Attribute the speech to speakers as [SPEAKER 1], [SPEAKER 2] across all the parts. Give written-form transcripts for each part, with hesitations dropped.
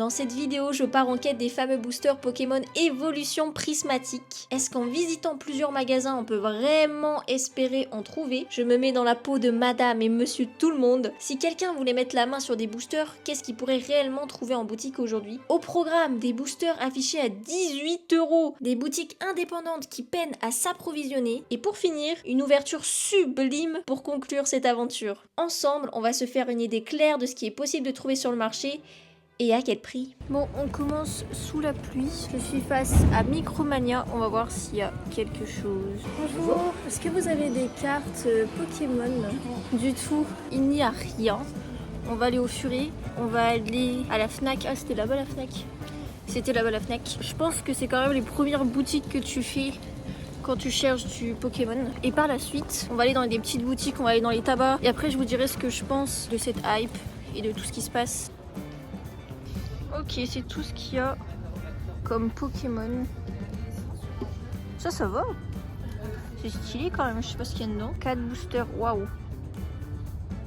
[SPEAKER 1] Dans cette vidéo, je pars en quête des fameux boosters Pokémon Évolution Prismatique. Est-ce qu'en visitant plusieurs magasins, on peut vraiment espérer en trouver? Je me mets dans la peau de madame et monsieur tout le monde. Si quelqu'un voulait mettre la main sur des boosters, qu'est-ce qu'il pourrait réellement trouver en boutique aujourd'hui? Au programme, des boosters affichés à 18 €, des boutiques indépendantes qui peinent à s'approvisionner, et pour finir, une ouverture sublime pour conclure cette aventure. Ensemble, on va se faire une idée claire de ce qui est possible de trouver sur le marché, et à quel prix? Bon, on commence sous la pluie. Je suis face à Micromania. On va voir s'il y a quelque chose. Bonjour, est-ce que vous avez des cartes Pokémon? Du tout, il n'y a rien. On va aller au Furet. On va aller à la Fnac. Ah, c'était là-bas la Fnac. C'était là-bas la Fnac. Je pense que c'est quand même les premières boutiques que tu fais quand tu cherches du Pokémon. Et par la suite, on va aller dans des petites boutiques, on va aller dans les tabacs. Et après, je vous dirai ce que je pense de cette hype et de tout ce qui se passe. Ok, c'est tout ce qu'il y a comme Pokémon. Ça va. C'est stylé quand même, je sais pas ce qu'il y a dedans. 4 boosters, waouh.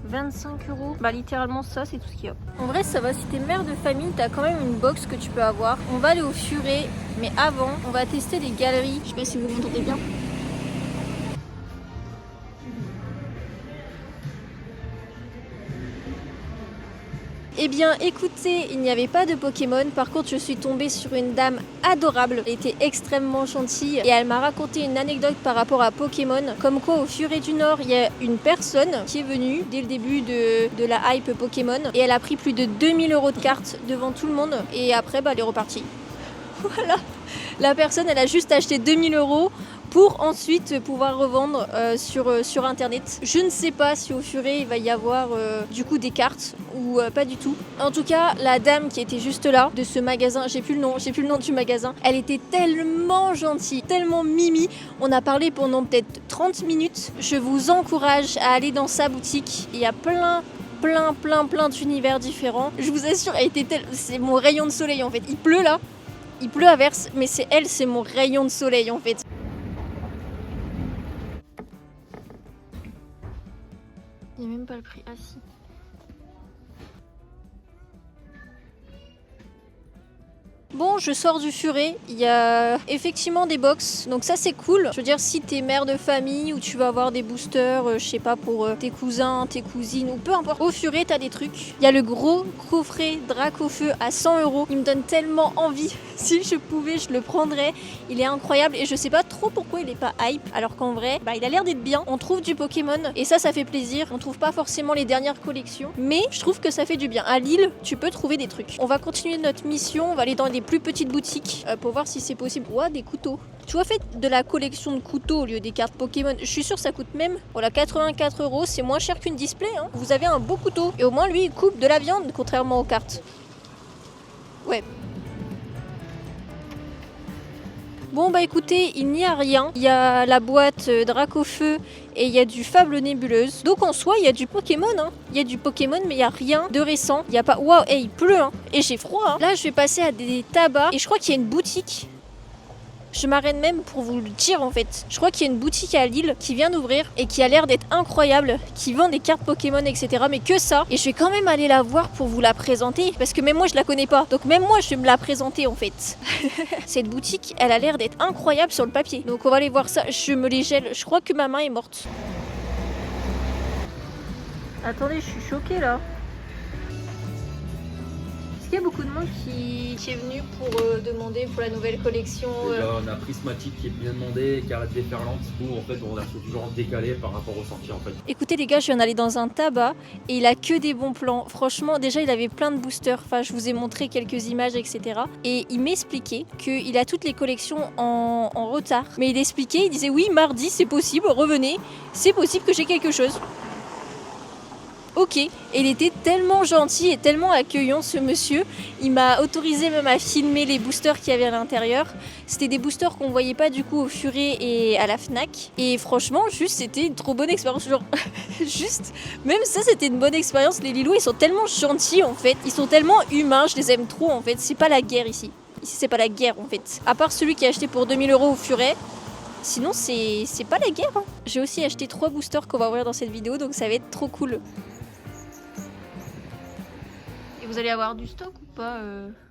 [SPEAKER 1] 25 €. Bah littéralement ça, c'est tout ce qu'il y a. En vrai ça va, si t'es mère de famille, t'as quand même une box que tu peux avoir. On va aller au Furet, mais avant, on va tester les galeries. Je sais pas si vous m'entendez bien. Eh bien écoutez, il n'y avait pas de Pokémon, par contre je suis tombée sur une dame adorable, elle était extrêmement gentille et elle m'a raconté une anecdote par rapport à Pokémon, comme quoi au Furet du Nord il y a une personne qui est venue dès le début de la hype Pokémon et elle a pris plus de 2000 € de cartes devant tout le monde et après elle est repartie. Voilà, la personne elle a juste acheté 2000 € pour ensuite pouvoir revendre sur internet. Je ne sais pas si au Furet il va y avoir du coup des cartes ou pas du tout. En tout cas, la dame qui était juste là de ce magasin, j'ai plus le nom du magasin, elle était tellement gentille, tellement mimi. On a parlé pendant peut-être 30 minutes. Je vous encourage à aller dans sa boutique. Il y a plein d'univers différents. Je vous assure, elle était c'est mon rayon de soleil en fait. Il pleut là. Il pleut à verse, mais c'est mon rayon de soleil en fait. Il n'y a même pas le prix. Ah si. Bon, je sors du Furet, il y a effectivement des box, donc ça c'est cool. Je veux dire, si t'es mère de famille ou tu vas avoir des boosters, je sais pas, pour tes cousins, tes cousines ou peu importe. Au Furet, t'as des trucs. Il y a le gros coffret Dracofeu à 100 €. Il me donne tellement envie. Si je pouvais, je le prendrais. Il est incroyable et je sais pas trop pourquoi il est pas hype, alors qu'en vrai, il a l'air d'être bien. On trouve du Pokémon et ça fait plaisir. On trouve pas forcément les dernières collections, mais je trouve que ça fait du bien. À Lille, tu peux trouver des trucs. On va continuer notre mission, on va aller dans des plus petites boutiques pour voir si c'est possible. Ouah, des couteaux. Tu vois, faites de la collection de couteaux au lieu des cartes Pokémon. Je suis sûre que ça coûte même, voilà, 84 €. C'est moins cher qu'une display. Hein. Vous avez un beau couteau. Et au moins, lui, il coupe de la viande, contrairement aux cartes. Ouais. Bon bah écoutez, il n'y a rien. Il y a la boîte Dracofeu et il y a du Fable Nébuleuse. Donc en soi, il y a du Pokémon. Hein. Il y a du Pokémon, mais il n'y a rien de récent. Il n'y a pas... Waouh, il pleut. Hein. Et j'ai froid. Hein. Là, je vais passer à des tabacs. Et je crois qu'il y a une boutique. Je m'arrête même pour vous le dire en fait. Je crois qu'il y a une boutique à Lille qui vient d'ouvrir et qui a l'air d'être incroyable, qui vend des cartes Pokémon, etc. Mais que ça. Et je vais quand même aller la voir pour vous la présenter, parce que même moi je la connais pas. Donc même moi je vais me la présenter en fait. Cette boutique, elle a l'air d'être incroyable sur le papier. Donc on va aller voir ça. Je me les gèle. Je crois que ma main est morte. Attendez, je suis choquée là. Il y a beaucoup de monde qui est venu pour demander pour la nouvelle collection.
[SPEAKER 2] Déjà, on a Prismatique qui est bien demandé, Carrette déferlante. Nous, en fait, on a toujours décalé par rapport aux sorties en fait.
[SPEAKER 1] Écoutez les gars, je viens d'aller dans un tabac et il a que des bons plans. Franchement, déjà il avait plein de boosters. Enfin, je vous ai montré quelques images, etc. Et il m'expliquait qu'il a toutes les collections en retard. Mais il expliquait, il disait oui, mardi c'est possible, revenez, c'est possible que j'ai quelque chose. Ok, et il était tellement gentil et tellement accueillant ce monsieur. Il m'a autorisé même à filmer les boosters qu'il y avait à l'intérieur. C'était des boosters qu'on voyait pas du coup au Furet et à la Fnac. Et franchement, juste c'était une trop bonne expérience. Genre, juste, même ça c'était une bonne expérience. Les Lilous ils sont tellement gentils en fait. Ils sont tellement humains, je les aime trop en fait. C'est pas la guerre ici. Ici c'est pas la guerre en fait. À part celui qui a acheté pour 2000 € au Furet. Sinon c'est pas la guerre. Hein. J'ai aussi acheté 3 boosters qu'on va ouvrir dans cette vidéo, donc ça va être trop cool. Vous allez avoir du stock ou pas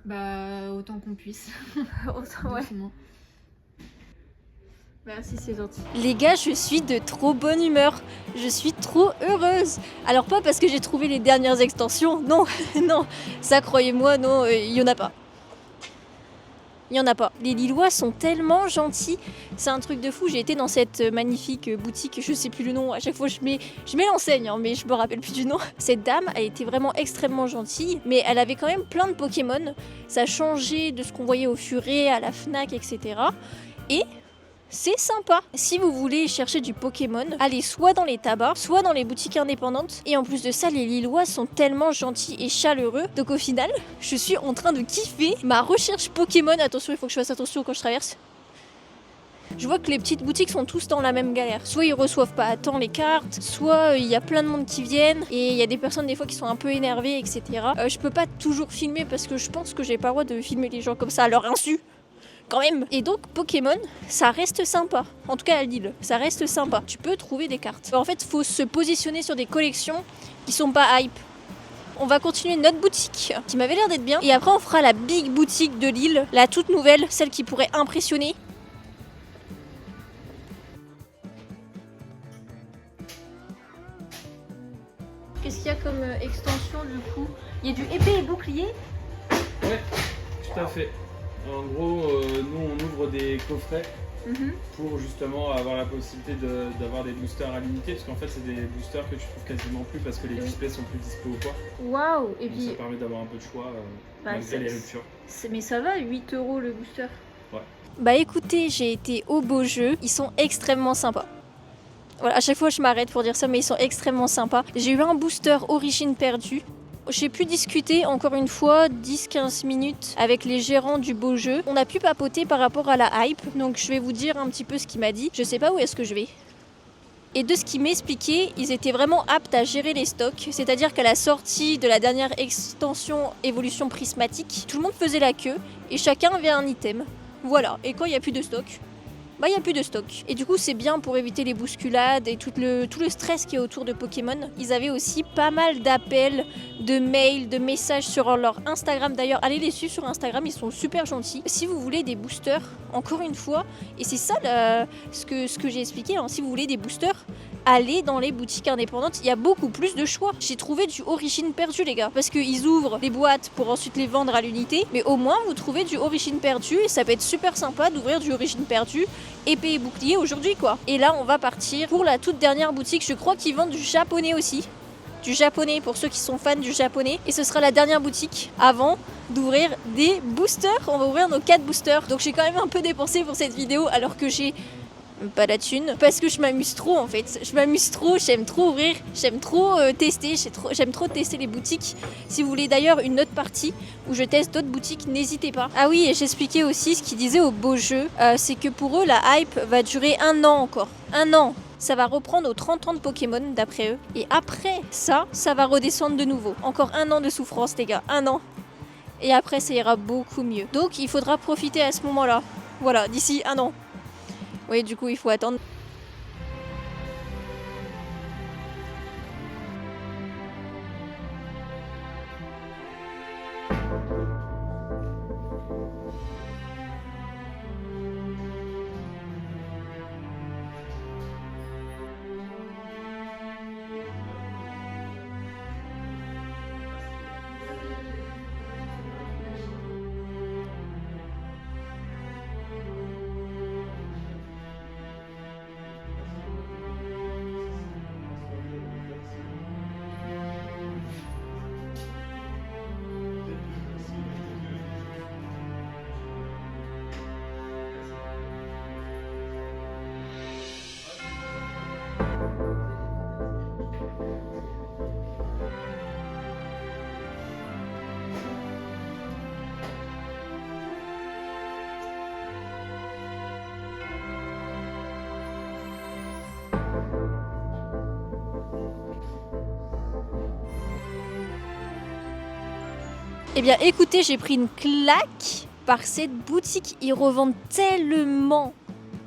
[SPEAKER 3] Bah, autant qu'on puisse.
[SPEAKER 1] Ouais.
[SPEAKER 3] Doucement.
[SPEAKER 1] Merci, c'est gentil. Les gars, je suis de trop bonne humeur. Je suis trop heureuse. Alors pas parce que j'ai trouvé les dernières extensions. Non, non. Ça, croyez-moi, non, il y en a pas. Il y en a pas. Les Lillois sont tellement gentils. C'est un truc de fou. J'ai été dans cette magnifique boutique, je sais plus le nom. À chaque fois, je mets l'enseigne, hein, mais je me rappelle plus du nom. Cette dame a été vraiment extrêmement gentille, mais elle avait quand même plein de Pokémon. Ça changeait de ce qu'on voyait au Furet, à la Fnac, etc. Et c'est sympa. Si vous voulez chercher du Pokémon, allez soit dans les tabacs, soit dans les boutiques indépendantes. Et en plus de ça, les Lillois sont tellement gentils et chaleureux. Donc au final, je suis en train de kiffer ma recherche Pokémon. Attention, il faut que je fasse attention quand je traverse. Je vois que les petites boutiques sont tous dans la même galère. Soit ils reçoivent pas à temps les cartes, soit il y a plein de monde qui viennent et il y a des personnes des fois qui sont un peu énervées, etc. Je peux pas toujours filmer parce que je pense que j'ai pas le droit de filmer les gens comme ça à leur insu. Quand même. Et donc Pokémon, ça reste sympa. En tout cas à Lille, ça reste sympa. Tu peux trouver des cartes. En fait, faut se positionner sur des collections qui sont pas hype. On va continuer notre boutique, qui m'avait l'air d'être bien. Et après, on fera la big boutique de Lille, la toute nouvelle, celle qui pourrait impressionner. Qu'est-ce qu'il y a comme extension du coup? Il y a du épée et bouclier.
[SPEAKER 4] Ouais, tout à fait. En gros, nous on ouvre des coffrets pour justement avoir la possibilité d'avoir des boosters à limiter, parce qu'en fait c'est des boosters que tu trouves quasiment plus parce que les displays sont plus dispo ou quoi.
[SPEAKER 1] Waouh. Et
[SPEAKER 4] Donc
[SPEAKER 1] puis
[SPEAKER 4] ça permet d'avoir un peu de choix malgré les ruptures.
[SPEAKER 1] Mais ça va, 8 € le booster.
[SPEAKER 4] Ouais.
[SPEAKER 1] Bah écoutez, j'ai été au beau jeu, ils sont extrêmement sympas. Voilà, à chaque fois je m'arrête pour dire ça, mais ils sont extrêmement sympas. J'ai eu un booster Origine perdue. J'ai pu discuter encore une fois 10-15 minutes avec les gérants du beau jeu. On a pu papoter par rapport à la hype, donc je vais vous dire un petit peu ce qu'il m'a dit. Je sais pas où est-ce que je vais. Et de ce qu'il m'expliquait, ils étaient vraiment aptes à gérer les stocks. C'est-à-dire qu'à la sortie de la dernière extension évolution prismatique, tout le monde faisait la queue et chacun avait un item. Voilà, et quand il n'y a plus de stock, bah il n'y a plus de stock. Et du coup c'est bien pour éviter les bousculades et tout le stress qui est autour de Pokémon. Ils avaient aussi pas mal d'appels, de mails, de messages sur leur Instagram. D'ailleurs allez les suivre sur Instagram, ils sont super gentils. Si vous voulez des boosters, encore une fois, et c'est ça ce que j'ai expliqué, hein, si vous voulez des boosters, allez dans les boutiques indépendantes, il y a beaucoup plus de choix. J'ai trouvé du Origine perdu les gars, parce qu'ils ouvrent des boîtes pour ensuite les vendre à l'unité, mais au moins vous trouvez du Origine perdu et ça peut être super sympa d'ouvrir du Origine perdu, épée et bouclier aujourd'hui quoi. Et là on va partir pour la toute dernière boutique, je crois qu'ils vendent du japonais aussi. Du japonais pour ceux qui sont fans du japonais, et ce sera la dernière boutique avant d'ouvrir des boosters. On va ouvrir nos 4 boosters, donc j'ai quand même un peu dépensé pour cette vidéo alors que j'ai pas la thune, parce que je m'amuse trop en fait. Je m'amuse trop, j'aime trop ouvrir, j'aime trop tester, j'aime trop tester les boutiques. Si vous voulez d'ailleurs une autre partie où je teste d'autres boutiques, n'hésitez pas. Ah oui, et j'expliquais aussi ce qu'ils disaient au beau jeu, c'est que pour eux la hype va durer 1 an encore. 1 an. Ça va reprendre aux 30 ans de Pokémon d'après eux. Et après ça va redescendre de nouveau. Encore 1 an de souffrance les gars, 1 an. Et après ça ira beaucoup mieux. Donc il faudra profiter à ce moment-là. Voilà, d'ici 1 an. Oui, du coup, il faut attendre. Eh bien écoutez, j'ai pris une claque par cette boutique. Ils revendent tellement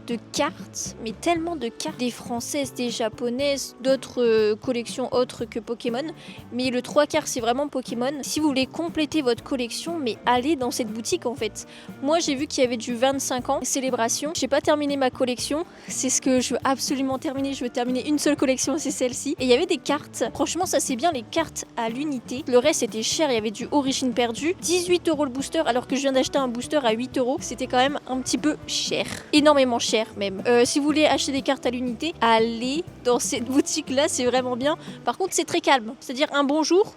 [SPEAKER 1] de cartes, mais tellement de cartes, des françaises, des japonaises, d'autres collections autres que Pokémon, mais le 3/4 c'est vraiment Pokémon. Si vous voulez compléter votre collection, mais allez dans cette boutique en fait. Moi j'ai vu qu'il y avait du 25 ans, célébration. J'ai pas terminé ma collection, c'est ce que je veux absolument terminer. Je veux terminer une seule collection, c'est celle-ci. Et il y avait des cartes, franchement ça c'est bien, les cartes à l'unité. Le reste c'était cher, il y avait du Origine perdue. 18 € le booster, alors que je viens d'acheter un booster à 8 €. C'était quand même un petit peu cher, énormément cher même. Si vous voulez acheter des cartes à l'unité, allez dans cette boutique là, c'est vraiment bien. Par contre c'est très calme, c'est-à-dire un bonjour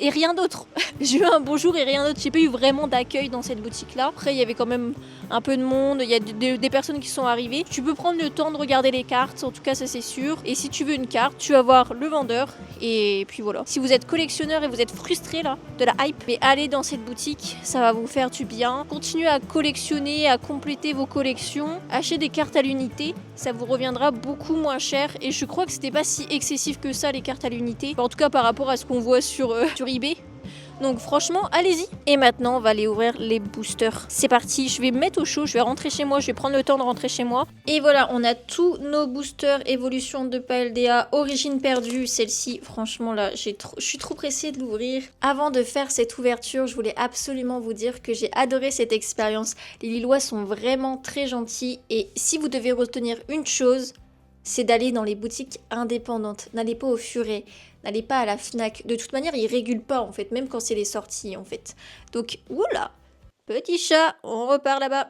[SPEAKER 1] et rien d'autre. J'ai eu un bonjour et rien d'autre. J'ai pas eu vraiment d'accueil dans cette boutique-là. Après, il y avait quand même un peu de monde. Il y a des personnes qui sont arrivées. Tu peux prendre le temps de regarder les cartes. En tout cas, ça c'est sûr. Et si tu veux une carte, tu vas voir le vendeur. Et puis voilà. Si vous êtes collectionneur et vous êtes frustré là de la hype, mais allez dans cette boutique. Ça va vous faire du bien. Continuez à collectionner, à compléter vos collections. Achetez des cartes à l'unité. Ça vous reviendra beaucoup moins cher. Et je crois que c'était pas si excessif que ça les cartes à l'unité. En tout cas, par rapport à ce qu'on voit sur eBay. Donc franchement, allez-y. Et maintenant, on va aller ouvrir les boosters. C'est parti, je vais me mettre au chaud, je vais rentrer chez moi, je vais prendre le temps de rentrer chez moi. Et voilà, on a tous nos boosters évolution de Paldea, origine perdue. Celle-ci, franchement là, je suis trop pressée de l'ouvrir. Avant de faire cette ouverture, je voulais absolument vous dire que j'ai adoré cette expérience. Les Lillois sont vraiment très gentils. Et si vous devez retenir une chose, c'est d'aller dans les boutiques indépendantes. N'allez pas au Furet, n'allez pas à la Fnac. De toute manière, ils régulent pas en fait, même quand c'est les sorties en fait. Donc, oula, petit chat, on repart là-bas.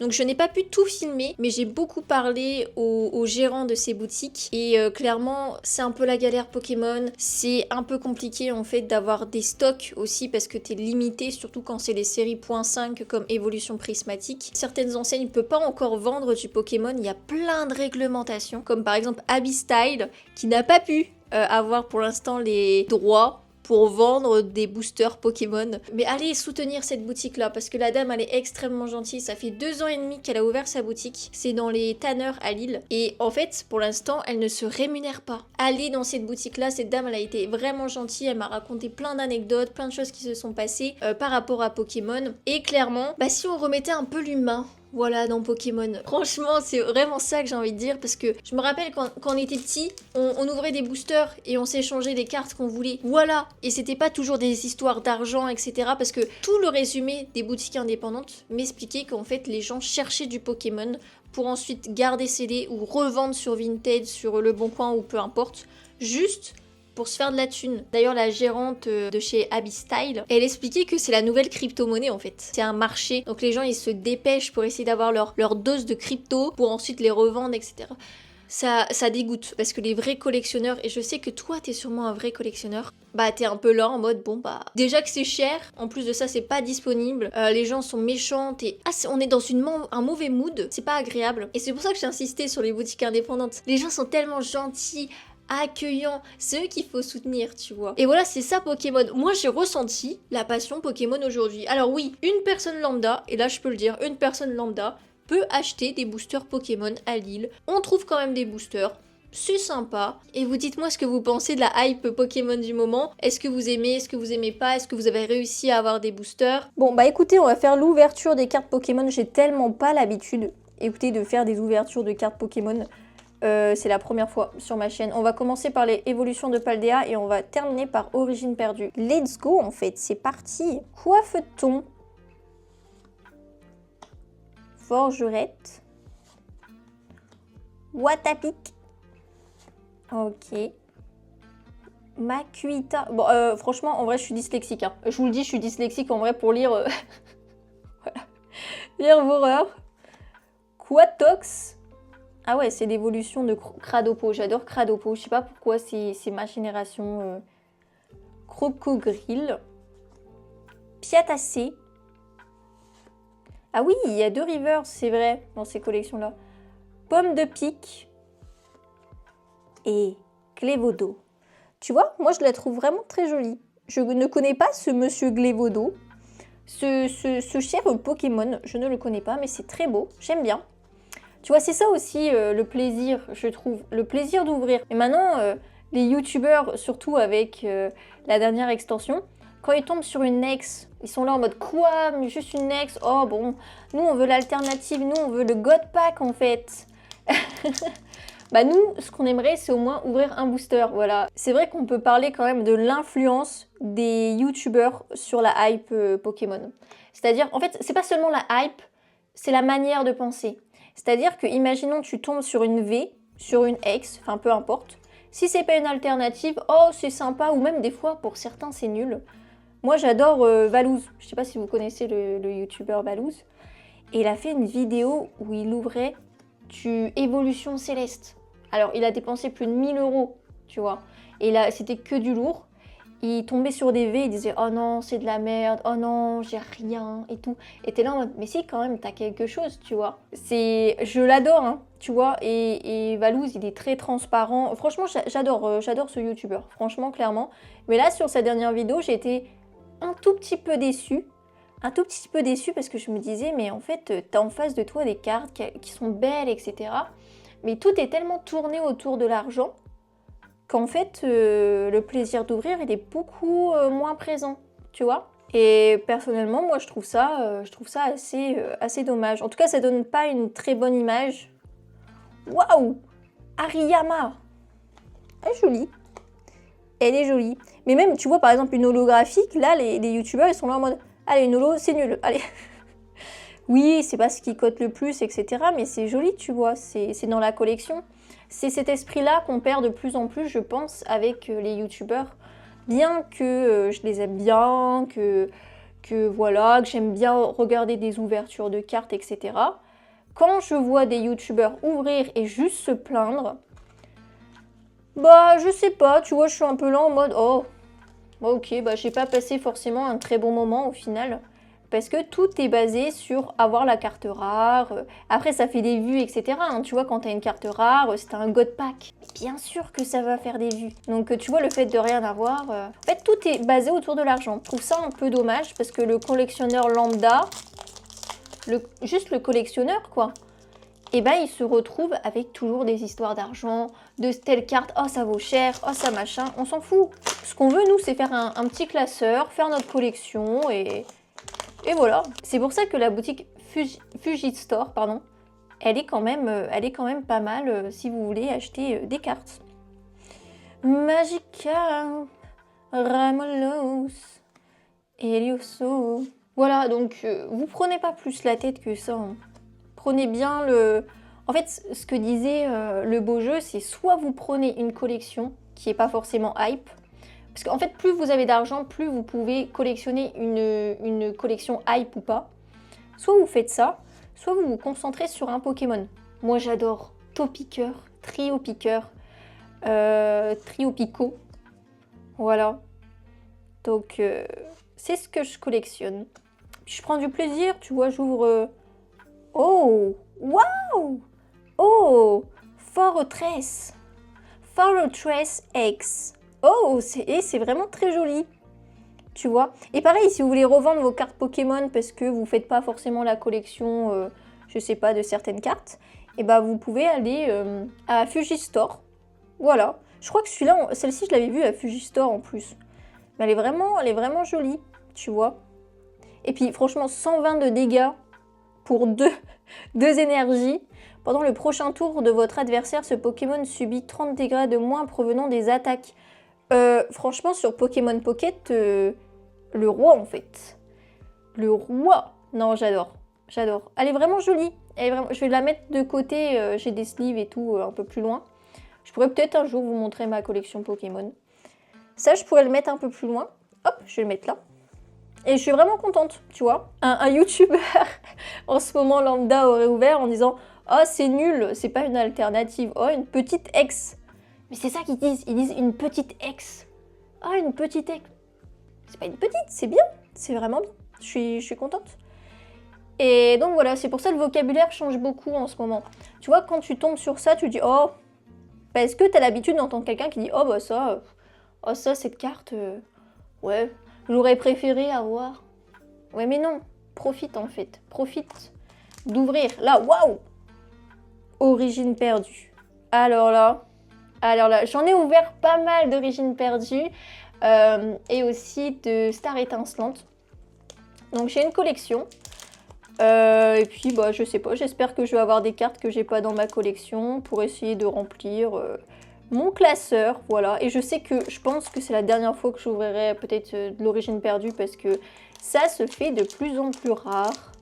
[SPEAKER 1] Donc je n'ai pas pu tout filmer, mais j'ai beaucoup parlé aux gérants de ces boutiques. Et clairement, c'est un peu la galère Pokémon. C'est un peu compliqué en fait d'avoir des stocks aussi parce que t'es limité, surtout quand c'est les séries .5 comme évolution prismatique. Certaines enseignes ne peuvent pas encore vendre du Pokémon. Il y a plein de réglementations, comme par exemple Abyssstyle qui n'a pas pu avoir pour l'instant les droits pour vendre des boosters Pokémon. Mais allez soutenir cette boutique-là, parce que la dame, elle est extrêmement gentille. Ça fait 2 ans et demi qu'elle a ouvert sa boutique. C'est dans les tanneurs à Lille. Et en fait, pour l'instant, elle ne se rémunère pas. Allez dans cette boutique-là, cette dame, elle a été vraiment gentille. Elle m'a raconté plein d'anecdotes, plein de choses qui se sont passées par rapport à Pokémon. Et clairement, bah si on remettait un peu l'humain, voilà, dans Pokémon. Franchement, c'est vraiment ça que j'ai envie de dire, parce que je me rappelle quand on était petit, on ouvrait des boosters et on s'échangeait les cartes qu'on voulait. Voilà, et c'était pas toujours des histoires d'argent, etc. Parce que tout le résumé des boutiques indépendantes m'expliquait qu'en fait, les gens cherchaient du Pokémon pour ensuite garder scellé ou revendre sur Vinted, sur Le Bon Coin ou peu importe, juste pour se faire de la thune. D'ailleurs, la gérante de chez Abyssstyle, elle expliquait que c'est la nouvelle crypto-monnaie en fait. C'est un marché, donc les gens ils se dépêchent pour essayer d'avoir leur dose de crypto pour ensuite les revendre, etc. Ça dégoûte parce que les vrais collectionneurs, et je sais que toi t'es sûrement un vrai collectionneur, bah t'es un peu là en mode bon bah déjà que c'est cher, en plus de ça c'est pas disponible, les gens sont méchants et on est dans un mauvais mood, c'est pas agréable. Et c'est pour ça que j'ai insisté sur les boutiques indépendantes. Les gens sont tellement gentils, accueillant, c'est eux qu'il faut soutenir, tu vois. Et voilà, c'est ça Pokémon. Moi, j'ai ressenti la passion Pokémon aujourd'hui. Alors oui, une personne lambda, et là je peux le dire, une personne lambda peut acheter des boosters Pokémon à Lille. On trouve quand même des boosters. C'est sympa. Et vous dites-moi ce que vous pensez de la hype Pokémon du moment. Est-ce que vous aimez, est-ce que vous aimez pas, est-ce que vous avez réussi à avoir des boosters? Bon, bah écoutez, on va faire l'ouverture des cartes Pokémon. J'ai tellement pas l'habitude, écoutez, de faire des ouvertures de cartes Pokémon. C'est la première fois sur ma chaîne. On va commencer par les évolutions de Paldea et on va terminer par Origine perdue. Let's go en fait, c'est parti. Coiffe-t-on? Forgerette. Watapic. Ok. Makuita. Bon, franchement, en vrai, je suis dyslexique. Hein. Je vous le dis, je suis dyslexique en vrai pour lire... voilà. Lire horreurs. Quatox. Ah ouais, c'est l'évolution de Cradopo. J'adore Cradopo. Je sais pas pourquoi, c'est ma génération. Crocodrile. Piatacé. Ah oui, il y a 2 rivers, c'est vrai, dans ces collections-là. Pomme de pique. Et Glévodo. Tu vois, moi je la trouve vraiment très jolie. Je ne connais pas ce monsieur Glévodo. Ce cher Pokémon, je ne le connais pas, mais c'est très beau. J'aime bien. Tu vois, c'est ça aussi le plaisir, je trouve. Le plaisir d'ouvrir. Et maintenant, les youtubeurs, surtout avec la dernière extension, Quand ils tombent sur une ex, ils sont là en mode quoi? Mais juste une ex? Oh bon, nous on veut l'alternative, nous on veut le God Pack en fait. Bah nous, ce qu'on aimerait, c'est au moins ouvrir un booster, voilà. C'est vrai qu'on peut parler quand même de l'influence des youtubeurs sur la hype Pokémon. C'est-à-dire, en fait, c'est pas seulement la hype, c'est la manière de penser. C'est-à-dire que, imaginons tu tombes sur une V, sur une X, enfin peu importe. Si c'est pas une alternative, oh c'est sympa, ou même des fois, pour certains, c'est nul. Moi, j'adore Valouz. Je sais pas si vous connaissez le youtubeur Valouz. Et il a fait une vidéo où il ouvrait du Évolution Céleste. Alors, il a dépensé plus de 1000 €, tu vois. Et là, c'était que du lourd. Il tombait sur des V, il disait « Oh non, c'est de la merde. Oh non, j'ai rien. » et tout. Et t'es là en mode « Mais si, quand même, t'as quelque chose, tu vois. » Je l'adore, hein, tu vois. Et Valouz, il est très transparent. Franchement, j'adore ce youtubeur. Franchement, clairement. Mais là, sur sa dernière vidéo, j'ai été un tout petit peu déçue. Un tout petit peu déçue parce que je me disais « Mais en fait, t'as en face de toi des cartes qui sont belles, etc. » Mais tout est tellement tourné autour de l'argent qu'en fait, le plaisir d'ouvrir, il est beaucoup moins présent, tu vois. Et personnellement, moi, je trouve ça assez dommage. En tout cas, ça donne pas une très bonne image. Waouh! Hariyama! Elle est jolie. Elle est jolie. Mais même, tu vois, par exemple, une holographique, là, les youtubeurs, ils sont là en mode « Allez, une holo, c'est nul, allez !» Oui, c'est pas ce qui cote le plus, etc. Mais c'est joli, tu vois, c'est dans la collection. C'est cet esprit-là qu'on perd de plus en plus, je pense, avec les youtubeurs. Bien que je les aime bien, que voilà, que j'aime bien regarder des ouvertures de cartes, etc. Quand je vois des youtubeurs ouvrir et juste se plaindre, bah je sais pas, tu vois, je suis un peu là en mode oh, ok, bah j'ai pas passé forcément un très bon moment au final. Parce que tout est basé sur avoir la carte rare. Après, ça fait des vues, etc. Hein. Tu vois, quand t'as une carte rare, c'est un God Pack. Mais bien sûr que ça va faire des vues. Donc, tu vois, le fait de rien avoir... En fait, tout est basé autour de l'argent. Je trouve ça un peu dommage parce que le collectionneur lambda, juste le collectionneur, quoi, et ben, il se retrouve avec toujours des histoires d'argent, de telle carte, oh ça vaut cher, oh ça machin, on s'en fout. Ce qu'on veut, nous, c'est faire un petit classeur, faire notre collection et voilà. C'est pour ça que la boutique Fujistore, pardon, elle est quand même pas mal si vous voulez acheter des cartes. Magikarp, Ramolos, Helioso. Voilà, donc vous prenez pas plus la tête que ça. Hein. Prenez bien le... En fait, ce que disait le beau jeu, c'est soit vous prenez une collection qui est pas forcément hype, parce qu'en fait, plus vous avez d'argent, plus vous pouvez collectionner une collection hype ou pas. Soit vous faites ça, soit vous vous concentrez sur un Pokémon. Moi, j'adore Topiqueur, Triopiqueur, Triopico. Voilà. Donc, c'est ce que je collectionne. Puis je prends du plaisir, tu vois, j'ouvre... Oh! Waouh! Oh! Fortress X. Oh, c'est vraiment très joli, tu vois. Et pareil, si vous voulez revendre vos cartes Pokémon parce que vous ne faites pas forcément la collection, je sais pas, de certaines cartes, et bah vous pouvez aller à Fujistore. Voilà. Je crois que celle-ci, je l'avais vue à Fujistore en plus. Mais elle est vraiment jolie, tu vois. Et puis franchement, 120 de dégâts pour deux énergies. Pendant le prochain tour de votre adversaire, ce Pokémon subit 30 dégâts de moins provenant des attaques. Franchement, sur Pokémon Pocket, le roi en fait. Le roi. Non, j'adore. Elle est vraiment jolie. Je vais la mettre de côté. J'ai des sleeves et tout un peu plus loin. Je pourrais peut-être un jour vous montrer ma collection Pokémon. Ça, je pourrais le mettre un peu plus loin. Hop, je vais le mettre là. Et je suis vraiment contente, tu vois. Un youtubeur en ce moment lambda aurait ouvert en disant « Oh, c'est nul, c'est pas une alternative. Oh, une petite ex. » Mais c'est ça qu'ils disent. Ils disent une petite ex. Ah, une petite ex. C'est pas une petite, c'est bien. C'est vraiment bien. Je suis contente. Et donc voilà, c'est pour ça que le vocabulaire change beaucoup en ce moment. Tu vois, quand tu tombes sur ça, tu dis « Oh ». Parce que t'as l'habitude d'entendre quelqu'un qui dit « Oh, bah ça, cette carte, ouais, j'aurais préféré avoir. » Ouais, mais non. Profite en fait. Profite d'ouvrir. Là, waouh! Origine perdue. Alors là, j'en ai ouvert pas mal d'origines perdues. et aussi de Star Étincelante. Donc j'ai une collection. Et puis bah je sais pas, j'espère que je vais avoir des cartes que j'ai pas dans ma collection pour essayer de remplir mon classeur, voilà. Et je pense que c'est la dernière fois que j'ouvrirai peut-être de l'origine perdue parce que ça se fait de plus en plus rare.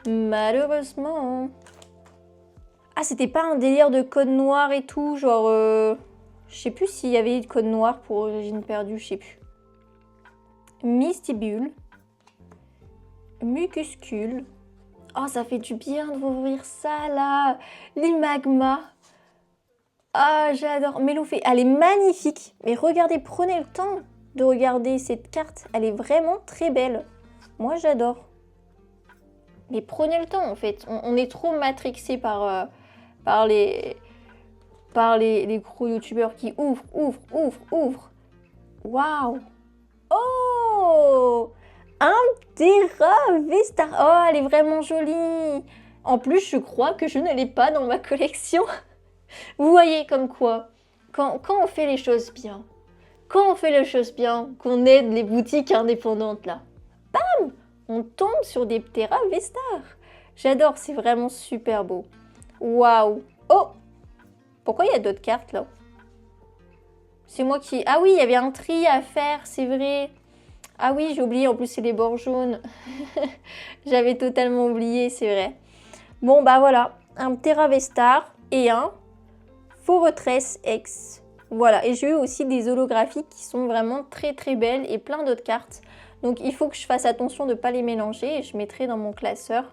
[SPEAKER 1] Malheureusement. Ah, c'était pas un délire de code noir et tout, genre... je sais plus s'il y avait de code noir pour origine perdue, je sais plus. Mystibule. Mucuscule. Oh, ça fait du bien de ouvrir ça, là. Les magmas. Ah, j'adore. Mélophée, elle est magnifique. Mais regardez, prenez le temps de regarder cette carte. Elle est vraiment très belle. Moi, j'adore. Mais prenez le temps, en fait. On est trop matrixé par les gros youtubeurs qui ouvrent. Waouh. Oh, un Terra Vestar. Oh, elle est vraiment jolie. En plus, je crois que je ne l'ai pas dans ma collection. Vous voyez comme quoi, quand on fait les choses bien, qu'on aide les boutiques indépendantes là, bam, on tombe sur des Terra Vestar. J'adore, c'est vraiment super beau. Waouh. Oh, pourquoi il y a d'autres cartes là? C'est moi qui... Ah oui, il y avait un tri à faire, c'est vrai. Ah oui, j'ai oublié, en plus c'est les bords jaunes. J'avais totalement oublié, c'est vrai. Bon, bah voilà, un Terra Vestar et un Fortress X. Voilà, et j'ai eu aussi des holographiques qui sont vraiment très très belles et plein d'autres cartes. Donc il faut que je fasse attention de ne pas les mélanger et je mettrai dans mon classeur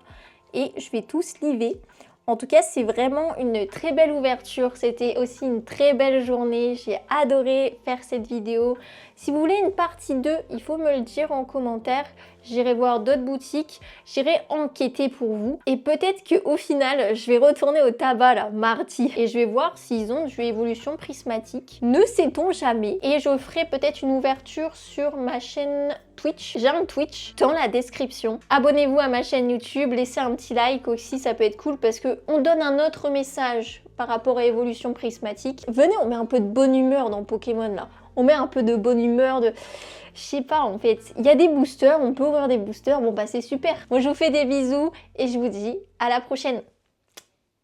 [SPEAKER 1] et je vais tous liver. En tout cas, c'est vraiment une très belle ouverture. C'était aussi une très belle journée. J'ai adoré faire cette vidéo. Si vous voulez une partie 2, il faut me le dire en commentaire. J'irai voir d'autres boutiques. J'irai enquêter pour vous. Et peut-être qu'au final, je vais retourner au tabac là, mardi. Et je vais voir s'ils ont du évolution prismatique. Ne sait-on jamais. Et je ferai peut-être une ouverture sur ma chaîne Twitch. J'ai un Twitch dans la description. Abonnez-vous à ma chaîne YouTube. Laissez un petit like aussi, ça peut être cool parce qu'on donne un autre message par rapport à évolution prismatique. Venez, on met un peu de bonne humeur dans Pokémon là. On met un peu de bonne humeur, je sais pas en fait. Il y a des boosters, on peut ouvrir des boosters, bon bah c'est super. Moi je vous fais des bisous et je vous dis à la prochaine.